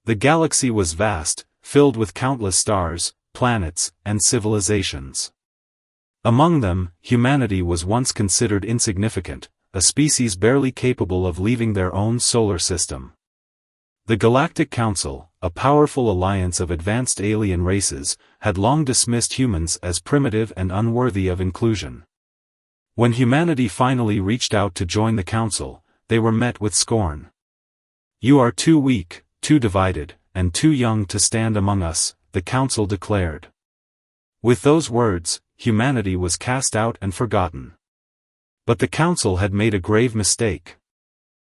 The galaxy was vast, filled with countless stars, planets, and civilizations. Among them, humanity was once considered insignificant, a species barely capable of leaving their own solar system. The Galactic Council, a powerful alliance of advanced alien races, had long dismissed humans as primitive and unworthy of inclusion. When humanity finally reached out to join the Council, they were met with scorn. "You are too weak, too divided, and too young to stand among us," the Council declared. With those words, humanity was cast out and forgotten. But the Council had made a grave mistake.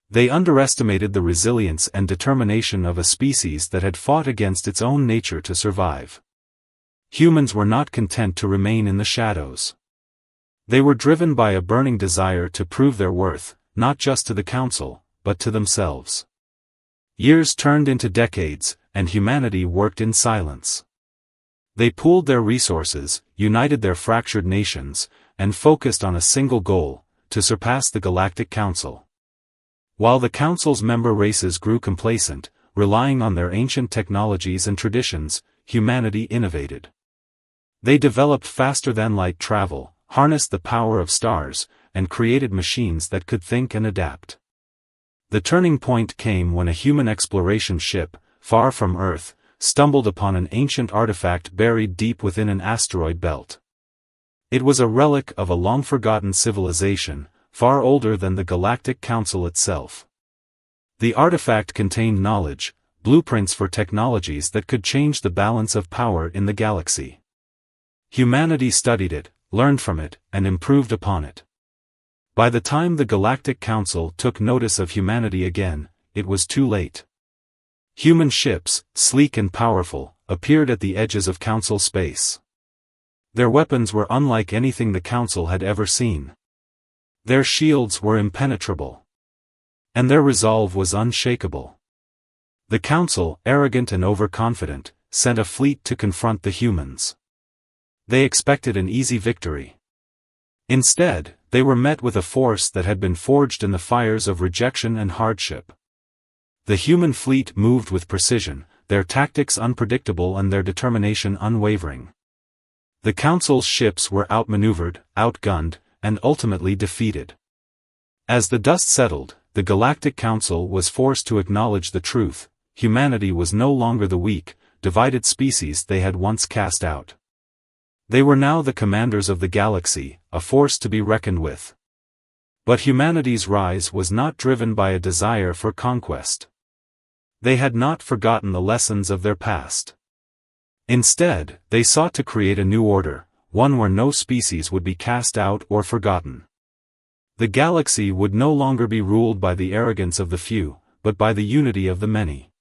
They underestimated the resilience and determination of a species that had fought against its own nature to survive. Humans were not content to remain in the shadows. They were driven by a burning desire to prove their worth, not just to the Council, but to themselves. Years turned into decades, and humanity worked in silence. They pooled their resources, united their fractured nations, and focused on a single goal: to surpass the Galactic Council. While the Council's member races grew complacent, relying on their ancient technologies and traditions, humanity innovated. They developed faster-than-light travel, harnessed the power of stars, and created machines that could think and adapt. The turning point came when a human exploration ship, far from Earth, stumbled upon an ancient artifact buried deep within an asteroid belt. It was a relic of a long-forgotten civilization, far older than the Galactic Council itself. The artifact contained knowledge, blueprints for technologies that could change the balance of power in the galaxy. Humanity studied it, learned from it, and improved upon it. By the time the Galactic Council took notice of humanity again, it was too late. Human ships, sleek and powerful, appeared at the edges of Council space. Their weapons were unlike anything the Council had ever seen. Their shields were impenetrable. And their resolve was unshakable. The Council, arrogant and overconfident, sent a fleet to confront the humans. They expected an easy victory. Instead, they were met with a force that had been forged in the fires of rejection and hardship. The human fleet moved with precision, their tactics unpredictable and their determination unwavering. The Council's ships were outmaneuvered, outgunned, and ultimately defeated. As the dust settled, the Galactic Council was forced to acknowledge the truth: humanity was no longer the weak, divided species they had once cast out. They were now the commanders of the galaxy, a force to be reckoned with. But humanity's rise was not driven by a desire for conquest. They had not forgotten the lessons of their past. Instead, they sought to create a new order, one where no species would be cast out or forgotten. The galaxy would no longer be ruled by the arrogance of the few, but by the unity of the many.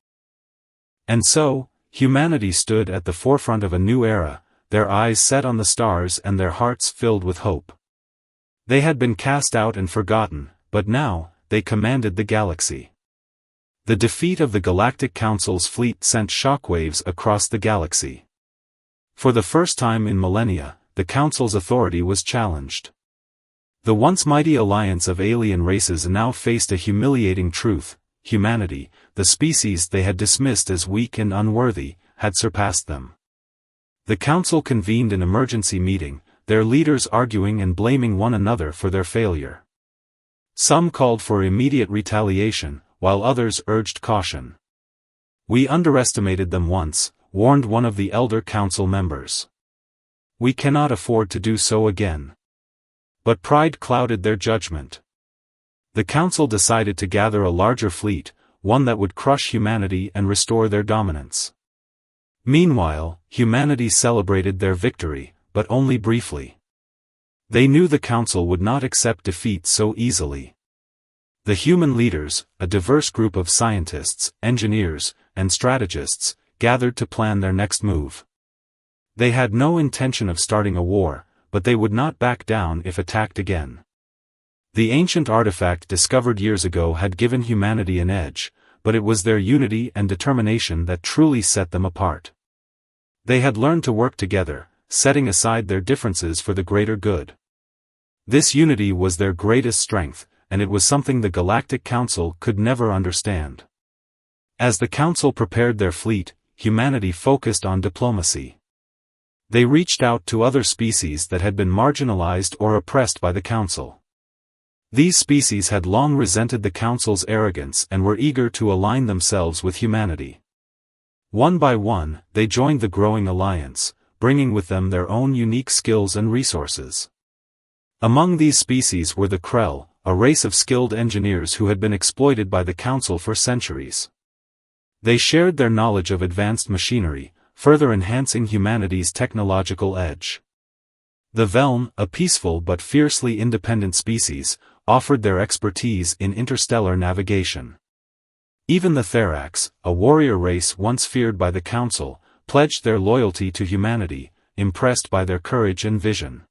And so, humanity stood at the forefront of a new era, their eyes set on the stars and their hearts filled with hope. They had been cast out and forgotten, but now, they commanded the galaxy. The defeat of the Galactic Council's fleet sent shockwaves across the galaxy. For the first time in millennia, the Council's authority was challenged. The once mighty alliance of alien races now faced a humiliating truth: humanity, the species they had dismissed as weak and unworthy, had surpassed them. The Council convened an emergency meeting, their leaders arguing and blaming one another for their failure. Some called for immediate retaliation, while others urged caution. "We underestimated them once," warned one of the elder Council members. "We cannot afford to do so again." But pride clouded their judgment. The Council decided to gather a larger fleet, one that would crush humanity and restore their dominance. Meanwhile, humanity celebrated their victory, but only briefly. They knew the Council would not accept defeat so easily. The human leaders, a diverse group of scientists, engineers, and strategists, gathered to plan their next move. They had no intention of starting a war, but they would not back down if attacked again. The ancient artifact discovered years ago had given humanity an edge, but it was their unity and determination that truly set them apart. They had learned to work together, setting aside their differences for the greater good. This unity was their greatest strength, and it was something the Galactic Council could never understand. As the Council prepared their fleet, humanity focused on diplomacy. They reached out to other species that had been marginalized or oppressed by the Council. These species had long resented the Council's arrogance and were eager to align themselves with humanity. One by one, they joined the growing alliance, bringing with them their own unique skills and resources. Among these species were the Krell, a race of skilled engineers who had been exploited by the Council for centuries. They shared their knowledge of advanced machinery, further enhancing humanity's technological edge. The Velm, a peaceful but fiercely independent species, offered their expertise in interstellar navigation. Even the Therax, a warrior race once feared by the Council, pledged their loyalty to humanity, impressed by their courage and vision.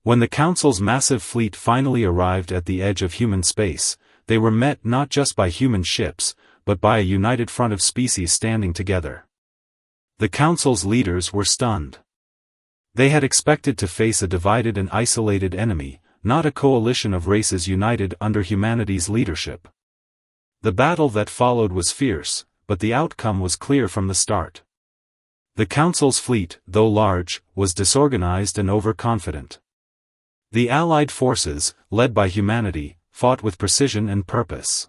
When the Council's massive fleet finally arrived at the edge of human space, they were met not just by human ships, but by a united front of species standing together. The Council's leaders were stunned. They had expected to face a divided and isolated enemy, not a coalition of races united under humanity's leadership. The battle that followed was fierce, but the outcome was clear from the start. The Council's fleet, though large, was disorganized and overconfident. The Allied forces, led by humanity, fought with precision and purpose.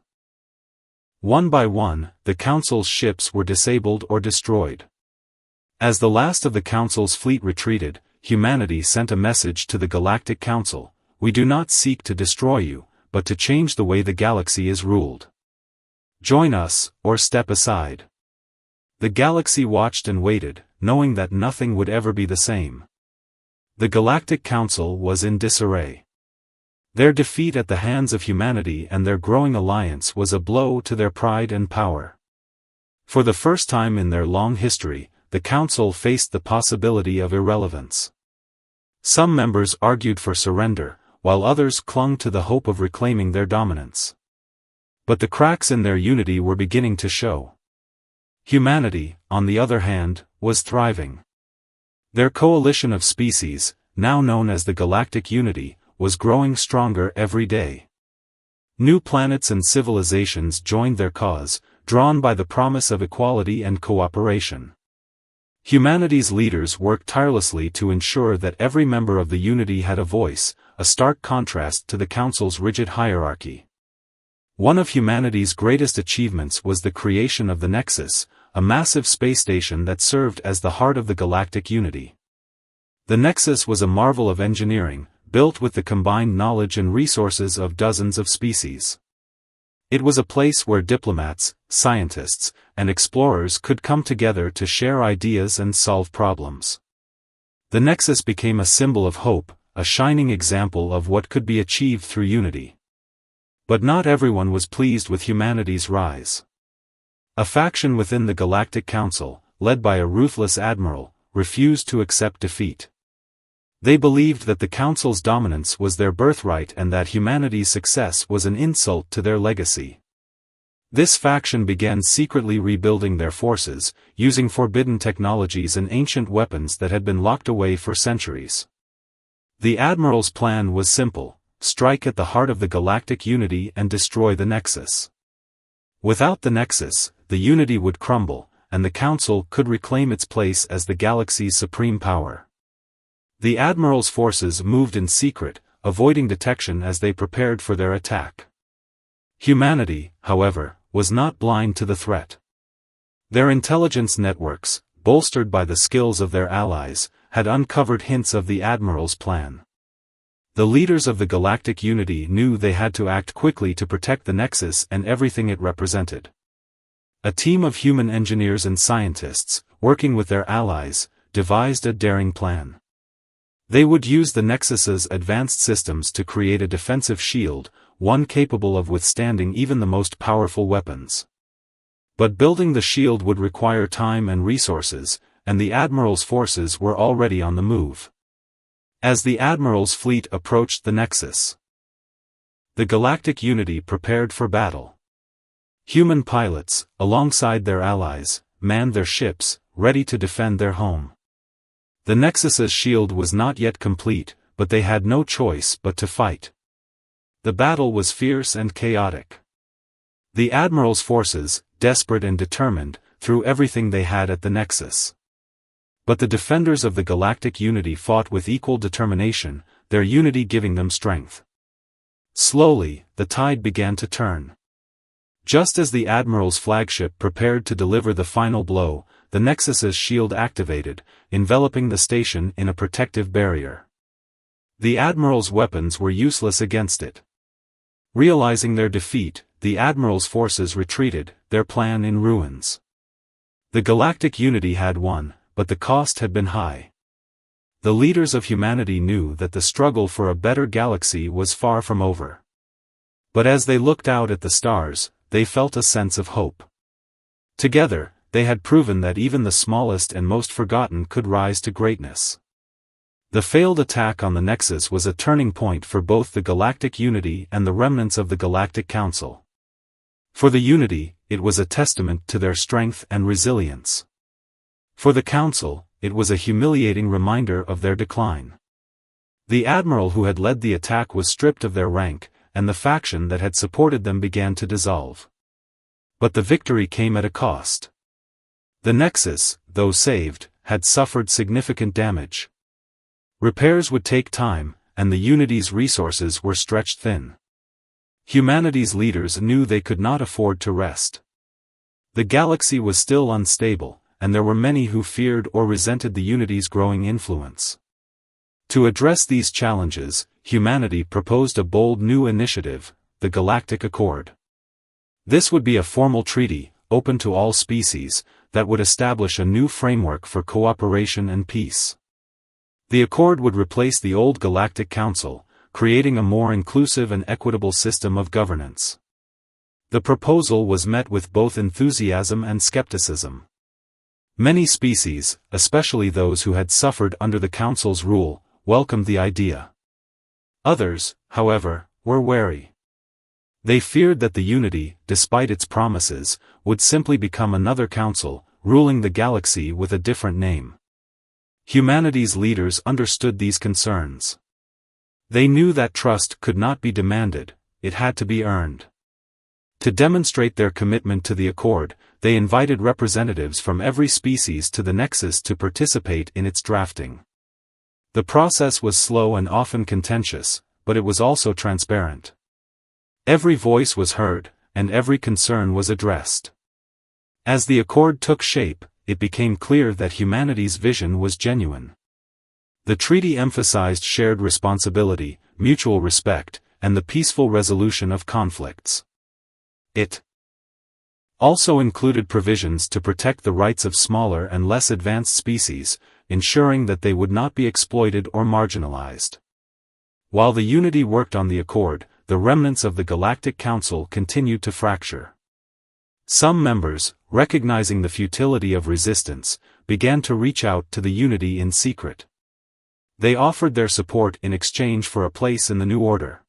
One by one, the Council's ships were disabled or destroyed. As the last of the Council's fleet retreated, humanity sent a message to the Galactic Council: "We do not seek to destroy you, but to change the way the galaxy is ruled. Join us, or step aside." The galaxy watched and waited, knowing that nothing would ever be the same. The Galactic Council was in disarray. Their defeat at the hands of humanity and their growing alliance was a blow to their pride and power. For the first time in their long history, the Council faced the possibility of irrelevance. Some members argued for surrender, while others clung to the hope of reclaiming their dominance. But the cracks in their unity were beginning to show. Humanity, on the other hand, was thriving. Their coalition of species, now known as the Galactic Unity, was growing stronger every day. New planets and civilizations joined their cause, drawn by the promise of equality and cooperation. Humanity's leaders worked tirelessly to ensure that every member of the Unity had a voice, a stark contrast to the Council's rigid hierarchy. One of humanity's greatest achievements was the creation of the Nexus, a massive space station that served as the heart of the Galactic Unity. The Nexus was a marvel of engineering, built with the combined knowledge and resources of dozens of species. It was a place where diplomats, scientists, and explorers could come together to share ideas and solve problems. The Nexus became a symbol of hope, a shining example of what could be achieved through unity. But not everyone was pleased with humanity's rise. A faction within the Galactic Council, led by a ruthless admiral, refused to accept defeat. They believed that the Council's dominance was their birthright and that humanity's success was an insult to their legacy. This faction began secretly rebuilding their forces, using forbidden technologies and ancient weapons that had been locked away for centuries. The Admiral's plan was simple: strike at the heart of the Galactic Unity and destroy the Nexus. Without the Nexus, the Unity would crumble, and the Council could reclaim its place as the galaxy's supreme power. The Admiral's forces moved in secret, avoiding detection as they prepared for their attack. Humanity, however, was not blind to the threat. Their intelligence networks, bolstered by the skills of their allies, had uncovered hints of the Admiral's plan. The leaders of the Galactic Unity knew they had to act quickly to protect the Nexus and everything it represented. A team of human engineers and scientists, working with their allies, devised a daring plan. They would use the Nexus's advanced systems to create a defensive shield, one capable of withstanding even the most powerful weapons. But building the shield would require time and resources, and the Admiral's forces were already on the move. As the Admiral's fleet approached the Nexus, the Galactic Unity prepared for battle. Human pilots, alongside their allies, manned their ships, ready to defend their home. The Nexus's shield was not yet complete, but they had no choice but to fight. The battle was fierce and chaotic. The Admiral's forces, desperate and determined, threw everything they had at the Nexus. But the defenders of the galactic unity fought with equal determination, their unity giving them strength. Slowly, the tide began to turn. Just as the Admiral's flagship prepared to deliver the final blow, the Nexus's shield activated, enveloping the station in a protective barrier. The Admiral's weapons were useless against it. Realizing their defeat, the Admiral's forces retreated, their plan in ruins. The galactic unity had won, but the cost had been high. The leaders of humanity knew that the struggle for a better galaxy was far from over. But as they looked out at the stars, they felt a sense of hope. Together, they had proven that even the smallest and most forgotten could rise to greatness. The failed attack on the Nexus was a turning point for both the galactic unity and the remnants of the Galactic Council. For the unity, it was a testament to their strength and resilience. For the Council, it was a humiliating reminder of their decline. The Admiral who had led the attack was stripped of their rank, and the faction that had supported them began to dissolve. But the victory came at a cost. The Nexus, though saved, had suffered significant damage. Repairs would take time, and the Unity's resources were stretched thin. Humanity's leaders knew they could not afford to rest. The galaxy was still unstable, and there were many who feared or resented the Unity's growing influence. To address these challenges, humanity proposed a bold new initiative, the Galactic Accord. This would be a formal treaty, open to all species, that would establish a new framework for cooperation and peace. The Accord would replace the old Galactic Council, creating a more inclusive and equitable system of governance. The proposal was met with both enthusiasm and skepticism. Many species, especially those who had suffered under the Council's rule, welcomed the idea. Others, however, were wary. They feared that the Unity, despite its promises, would simply become another council, ruling the galaxy with a different name. Humanity's leaders understood these concerns. They knew that trust could not be demanded, it had to be earned. To demonstrate their commitment to the Accord, they invited representatives from every species to the Nexus to participate in its drafting. The process was slow and often contentious, but it was also transparent. Every voice was heard, and every concern was addressed. As the Accord took shape, it became clear that humanity's vision was genuine. The treaty emphasized shared responsibility, mutual respect, and the peaceful resolution of conflicts. It also included provisions to protect the rights of smaller and less advanced species, ensuring that they would not be exploited or marginalized. While the Unity worked on the Accord, the remnants of the Galactic Council continued to fracture. Some members, recognizing the futility of resistance, began to reach out to the Unity in secret. They offered their support in exchange for a place in the new order.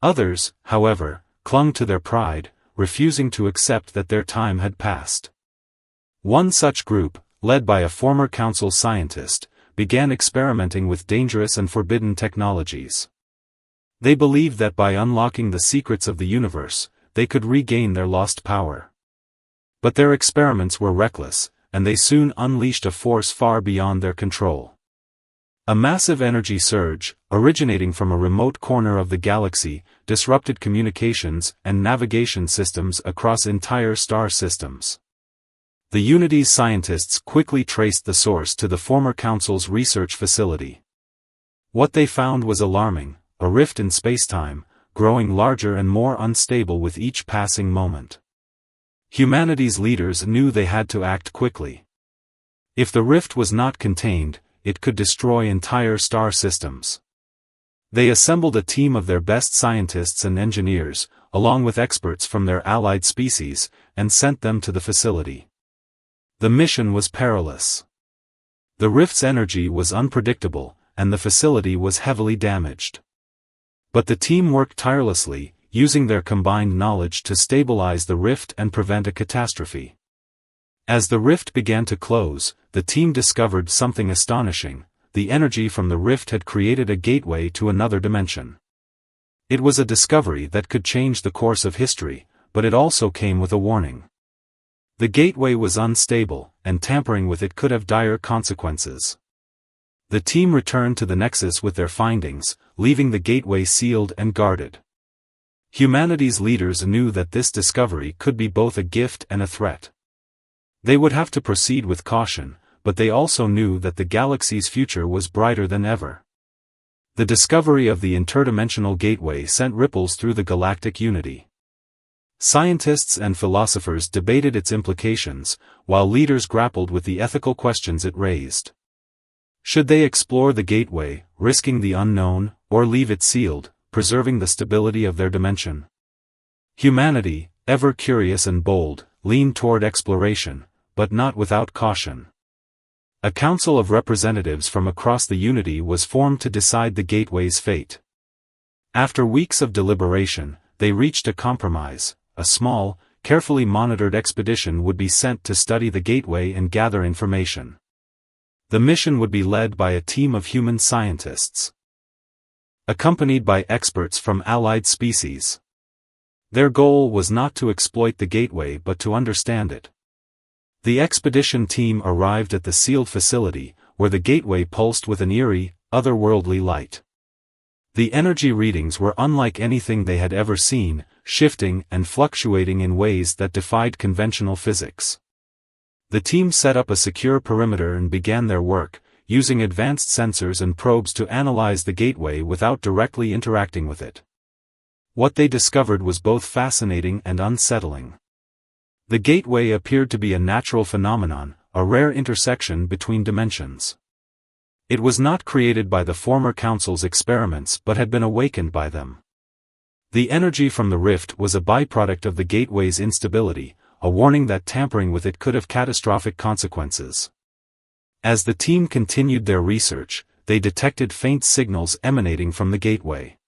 Others, however, clung to their pride, refusing to accept that their time had passed. One such group, led by a former council scientist, began experimenting with dangerous and forbidden technologies. They believed that by unlocking the secrets of the universe, they could regain their lost power. But their experiments were reckless, and they soon unleashed a force far beyond their control. A massive energy surge, originating from a remote corner of the galaxy, disrupted communications and navigation systems across entire star systems. The Unity's scientists quickly traced the source to the former Council's research facility. What they found was alarming, a rift in spacetime, growing larger and more unstable with each passing moment. Humanity's leaders knew they had to act quickly. If the rift was not contained, it could destroy entire star systems. They assembled a team of their best scientists and engineers, along with experts from their allied species, and sent them to the facility. The mission was perilous. The rift's energy was unpredictable, and the facility was heavily damaged. But the team worked tirelessly, using their combined knowledge to stabilize the rift and prevent a catastrophe. As the rift began to close, the team discovered something astonishing: the energy from the rift had created a gateway to another dimension. It was a discovery that could change the course of history, but it also came with a warning. The gateway was unstable, and tampering with it could have dire consequences. The team returned to the Nexus with their findings, leaving the gateway sealed and guarded. Humanity's leaders knew that this discovery could be both a gift and a threat. They would have to proceed with caution, but they also knew that the galaxy's future was brighter than ever. The discovery of the interdimensional gateway sent ripples through the galactic unity. Scientists and philosophers debated its implications, while leaders grappled with the ethical questions it raised. Should they explore the gateway, risking the unknown, or leave it sealed, preserving the stability of their dimension? Humanity, ever curious and bold, leaned toward exploration, but not without caution. A council of representatives from across the Unity was formed to decide the gateway's fate. After weeks of deliberation, they reached a compromise. A small, carefully monitored expedition would be sent to study the gateway and gather information. The mission would be led by a team of human scientists, accompanied by experts from allied species. Their goal was not to exploit the gateway but to understand it. The expedition team arrived at the sealed facility, where the gateway pulsed with an eerie, otherworldly light. The energy readings were unlike anything they had ever seen, shifting and fluctuating in ways that defied conventional physics. The team set up a secure perimeter and began their work, using advanced sensors and probes to analyze the gateway without directly interacting with it. What they discovered was both fascinating and unsettling. The gateway appeared to be a natural phenomenon, a rare intersection between dimensions. It was not created by the former Council's experiments but had been awakened by them. The energy from the rift was a byproduct of the gateway's instability, a warning that tampering with it could have catastrophic consequences. As the team continued their research, they detected faint signals emanating from the gateway.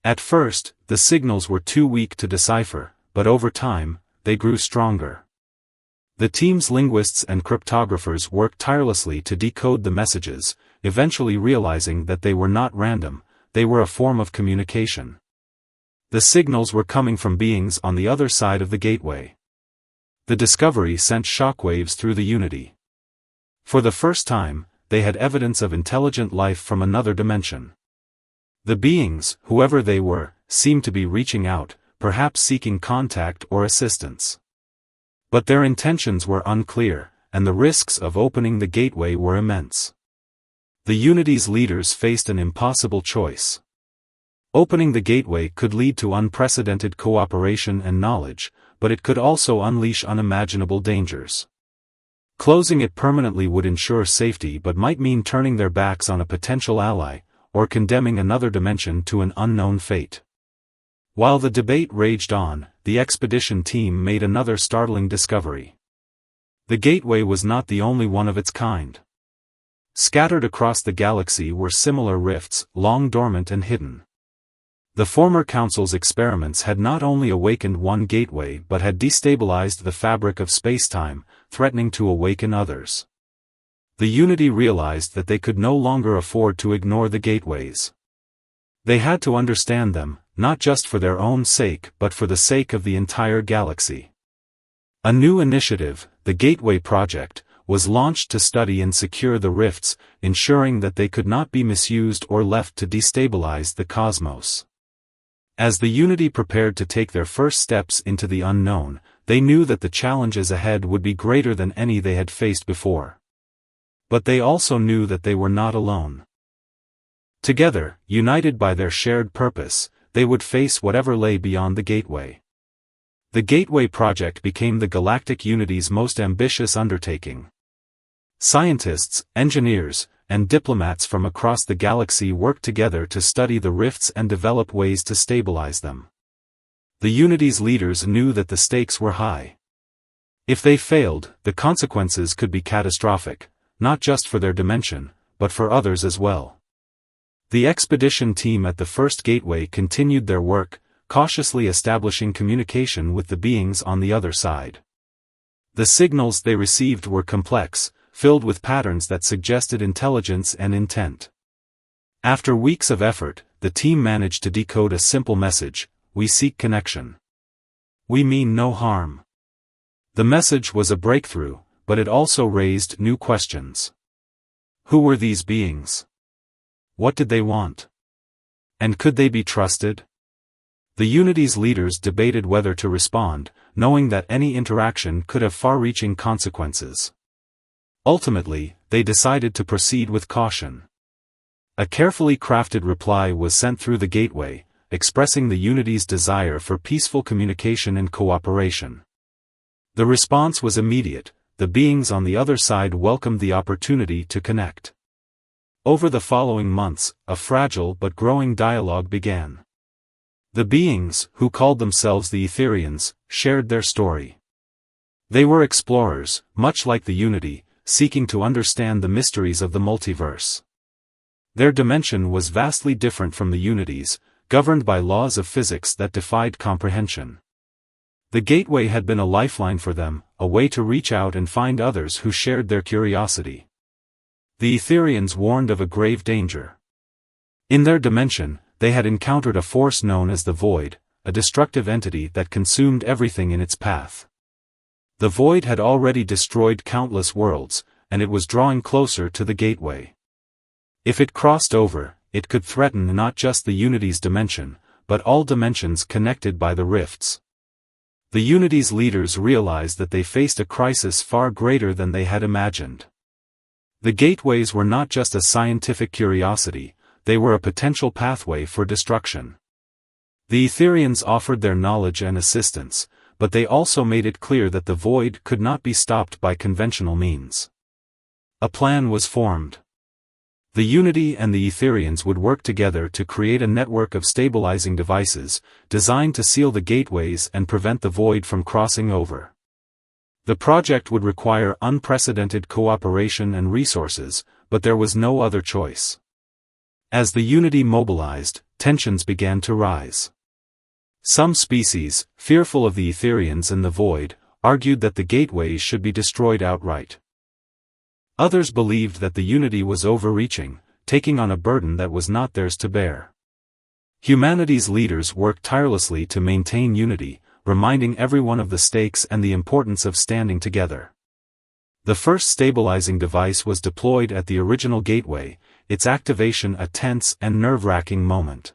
At first, the signals were too weak to decipher, but over time, they grew stronger. The team's linguists and cryptographers worked tirelessly to decode the messages, eventually realizing that they were not random, they were a form of communication. The signals were coming from beings on the other side of the gateway. The discovery sent shockwaves through the Unity. For the first time, they had evidence of intelligent life from another dimension. The beings, whoever they were, seemed to be reaching out, perhaps seeking contact or assistance. But their intentions were unclear, and the risks of opening the gateway were immense. The Unity's leaders faced an impossible choice. Opening the gateway could lead to unprecedented cooperation and knowledge, but it could also unleash unimaginable dangers. Closing it permanently would ensure safety but might mean turning their backs on a potential ally, or condemning another dimension to an unknown fate. While the debate raged on, the expedition team made another startling discovery. The gateway was not the only one of its kind. Scattered across the galaxy were similar rifts, long dormant and hidden. The former Council's experiments had not only awakened one gateway but had destabilized the fabric of spacetime, threatening to awaken others. The Unity realized that they could no longer afford to ignore the gateways. They had to understand them, not just for their own sake but for the sake of the entire galaxy. A new initiative, the Gateway Project, was launched to study and secure the rifts, ensuring that they could not be misused or left to destabilize the cosmos. As the Unity prepared to take their first steps into the unknown, they knew that the challenges ahead would be greater than any they had faced before. But they also knew that they were not alone. Together, united by their shared purpose, they would face whatever lay beyond the gateway. The Gateway Project became the Galactic Unity's most ambitious undertaking. Scientists, engineers, and diplomats from across the galaxy worked together to study the rifts and develop ways to stabilize them. The Unity's leaders knew that the stakes were high. If they failed, the consequences could be catastrophic, not just for their dimension, but for others as well. The expedition team at the first gateway continued their work, cautiously establishing communication with the beings on the other side. The signals they received were complex, filled with patterns that suggested intelligence and intent. After weeks of effort, the team managed to decode a simple message: "We seek connection." We mean no harm. The message was a breakthrough, but it also raised new questions. Who were these beings? What did they want? And could they be trusted? The Unity's leaders debated whether to respond, knowing that any interaction could have far-reaching consequences. Ultimately, they decided to proceed with caution. A carefully crafted reply was sent through the gateway, expressing the Unity's desire for peaceful communication and cooperation. The response was immediate. The beings on the other side welcomed the opportunity to connect. Over the following months, a fragile but growing dialogue began. The beings, who called themselves the Etherians, shared their story. They were explorers, much like the Unity, seeking to understand the mysteries of the multiverse. Their dimension was vastly different from the Unity's, governed by laws of physics that defied comprehension. The gateway had been a lifeline for them, a way to reach out and find others who shared their curiosity. The Etherians warned of a grave danger. In their dimension, they had encountered a force known as the Void, a destructive entity that consumed everything in its path. The Void had already destroyed countless worlds, and it was drawing closer to the gateway. If it crossed over, it could threaten not just the Unity's dimension, but all dimensions connected by the rifts. The Unity's leaders realized that they faced a crisis far greater than they had imagined. The gateways were not just a scientific curiosity, they were a potential pathway for destruction. The Etherians offered their knowledge and assistance, but they also made it clear that the Void could not be stopped by conventional means. A plan was formed. The Unity and the Etherians would work together to create a network of stabilizing devices, designed to seal the gateways and prevent the Void from crossing over. The project would require unprecedented cooperation and resources, but there was no other choice. As the Unity mobilized, tensions began to rise. Some species, fearful of the Etherians and the Void, argued that the gateways should be destroyed outright. Others believed that the Unity was overreaching, taking on a burden that was not theirs to bear. Humanity's leaders worked tirelessly to maintain unity, reminding everyone of the stakes and the importance of standing together. The first stabilizing device was deployed at the original gateway, its activation a tense and nerve-wracking moment.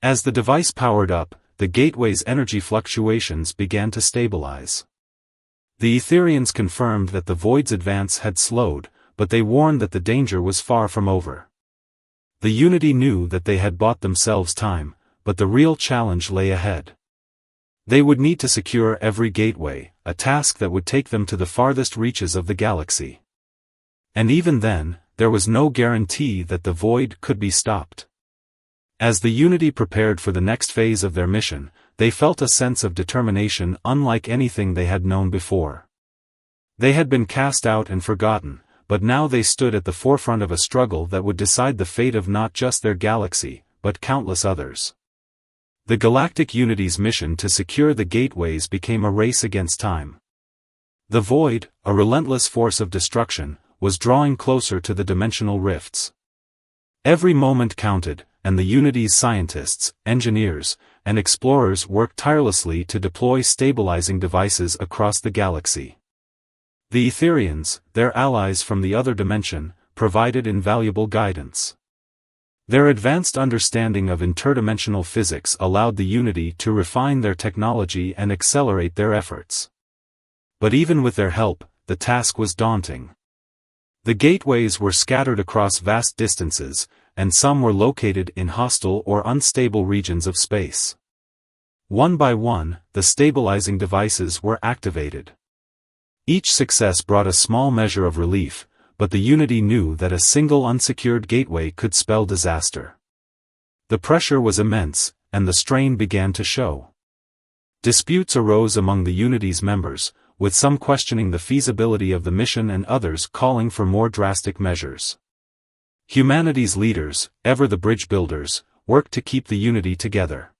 As the device powered up, the gateway's energy fluctuations began to stabilize. The Etherians confirmed that the Void's advance had slowed, but they warned that the danger was far from over. The Unity knew that they had bought themselves time, but the real challenge lay ahead. They would need to secure every gateway, a task that would take them to the farthest reaches of the galaxy. And even then, there was no guarantee that the Void could be stopped. As the Unity prepared for the next phase of their mission, they felt a sense of determination unlike anything they had known before. They had been cast out and forgotten, but now they stood at the forefront of a struggle that would decide the fate of not just their galaxy, but countless others. The Galactic Unity's mission to secure the gateways became a race against time. The Void, a relentless force of destruction, was drawing closer to the dimensional rifts. Every moment counted, and the Unity's scientists, engineers, and explorers worked tirelessly to deploy stabilizing devices across the galaxy. The Etherians, their allies from the other dimension, provided invaluable guidance. Their advanced understanding of interdimensional physics allowed the Unity to refine their technology and accelerate their efforts. But even with their help, the task was daunting. The gateways were scattered across vast distances, and some were located in hostile or unstable regions of space. One by one, the stabilizing devices were activated. Each success brought a small measure of relief, but the Unity knew that a single unsecured gateway could spell disaster. The pressure was immense, and the strain began to show. Disputes arose among the Unity's members, with some questioning the feasibility of the mission and others calling for more drastic measures. Humanity's leaders, ever the bridge builders, worked to keep the Unity together.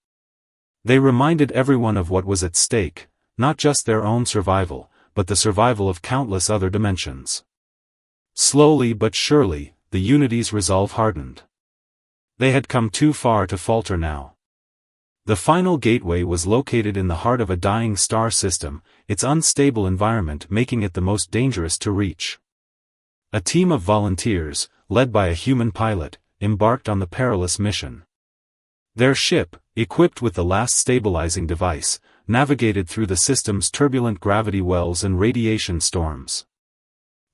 They reminded everyone of what was at stake, not just their own survival, but the survival of countless other dimensions. Slowly but surely, the Unity's resolve hardened. They had come too far to falter now. The final gateway was located in the heart of a dying star system, its unstable environment making it the most dangerous to reach. A team of volunteers, led by a human pilot, embarked on the perilous mission. Their ship, equipped with the last stabilizing device, navigated through the system's turbulent gravity wells and radiation storms.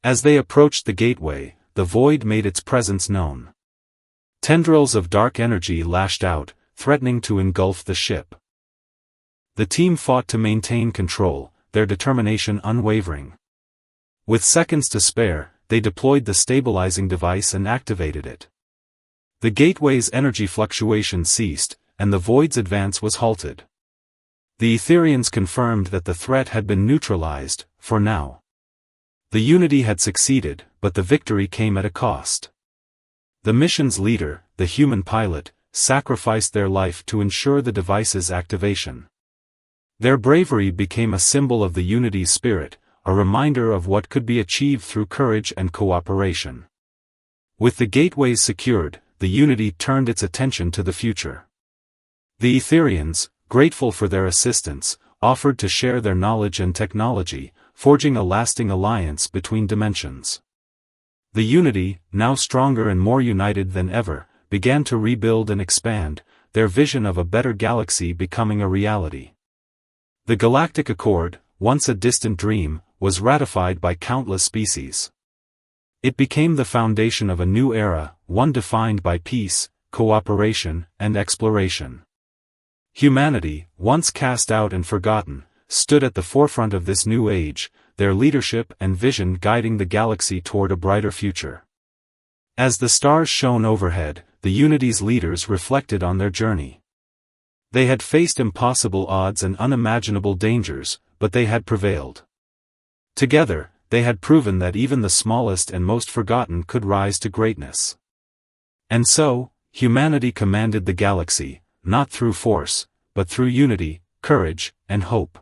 As they approached the gateway, the void made its presence known. Tendrils of dark energy lashed out, threatening to engulf the ship. The team fought to maintain control, their determination unwavering. With seconds to spare, they deployed the stabilizing device and activated it. The gateway's energy fluctuation ceased, and the void's advance was halted. The Etherians confirmed that the threat had been neutralized, for now. The Unity had succeeded, but the victory came at a cost. The mission's leader, the human pilot, sacrificed their life to ensure the device's activation. Their bravery became a symbol of the Unity's spirit, a reminder of what could be achieved through courage and cooperation. With the gateways secured, the Unity turned its attention to the future. The Etherians, grateful for their assistance, offered to share their knowledge and technology, forging a lasting alliance between dimensions. The Unity, now stronger and more united than ever, began to rebuild and expand, their vision of a better galaxy becoming a reality. The Galactic Accord, once a distant dream, was ratified by countless species. It became the foundation of a new era, one defined by peace, cooperation, and exploration. Humanity, once cast out and forgotten, stood at the forefront of this new age, their leadership and vision guiding the galaxy toward a brighter future. As the stars shone overhead, the Unity's leaders reflected on their journey. They had faced impossible odds and unimaginable dangers, but they had prevailed. Together, they had proven that even the smallest and most forgotten could rise to greatness. And so, humanity commanded the galaxy, not through force, but through unity, courage, and hope.